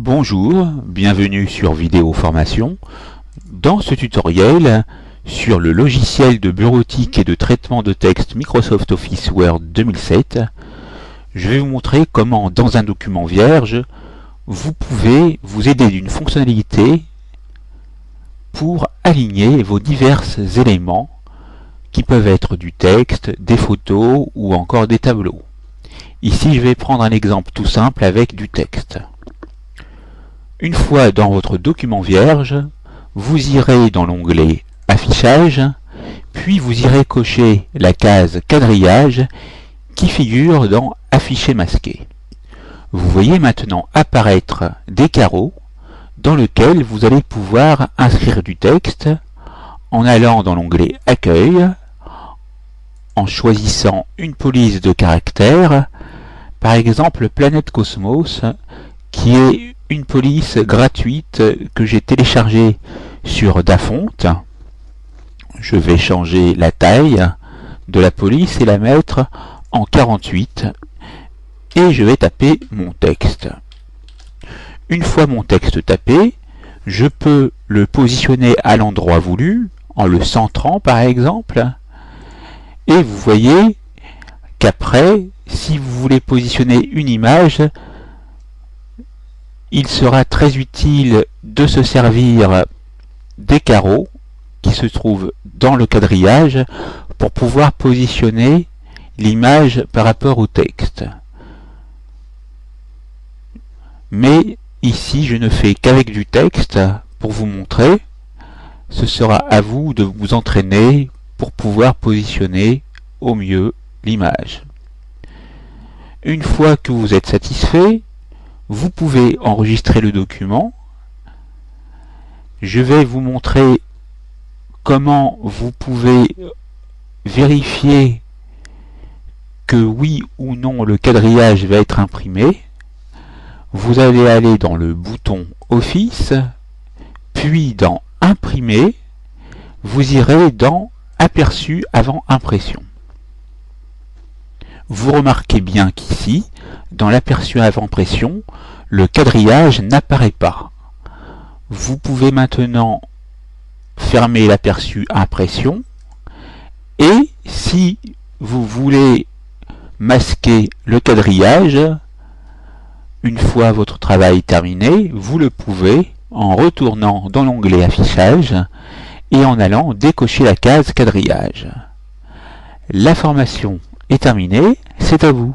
Bonjour, bienvenue sur Vidéo Formation. Dans ce tutoriel sur le logiciel de bureautique et de traitement de texte Microsoft Office Word 2007, je vais vous montrer comment dans un document vierge, vous pouvez vous aider d'une fonctionnalité pour aligner vos divers éléments qui peuvent être du texte, des photos ou encore des tableaux. Ici, je vais prendre un exemple tout simple avec du texte. Une fois dans votre document vierge, vous irez dans l'onglet Affichage, puis vous irez cocher la case Quadrillage qui figure dans Afficher masqué. Vous voyez maintenant apparaître des carreaux dans lesquels vous allez pouvoir inscrire du texte en allant dans l'onglet Accueil, en choisissant une police de caractères, par exemple Planète Cosmos, qui est une police gratuite que j'ai téléchargée sur Dafonte. Je vais changer la taille de la police et la mettre en 48 et je vais taper mon texte. Une fois mon texte tapé, je peux le positionner à l'endroit voulu en le centrant par exemple, et vous voyez qu'après, si vous voulez positionner une image, il sera très utile de se servir des carreaux qui se trouvent dans le quadrillage pour pouvoir positionner l'image par rapport au texte. Mais ici, je ne fais qu'avec du texte pour vous montrer. Ce sera à vous de vous entraîner pour pouvoir positionner au mieux l'image. Une fois que vous êtes satisfait, vous pouvez enregistrer le document. Je vais vous montrer comment vous pouvez vérifier que oui ou non le quadrillage va être imprimé. Vous allez aller dans le bouton Office, puis dans Imprimer, vous irez dans Aperçu avant impression. Vous remarquez bien qu'ici, dans l'aperçu avant impression, le quadrillage n'apparaît pas. Vous pouvez maintenant fermer l'aperçu impression et si vous voulez masquer le quadrillage, une fois votre travail terminé, vous le pouvez en retournant dans l'onglet Affichage et en allant décocher la case Quadrillage. La formation est terminée, c'est à vous.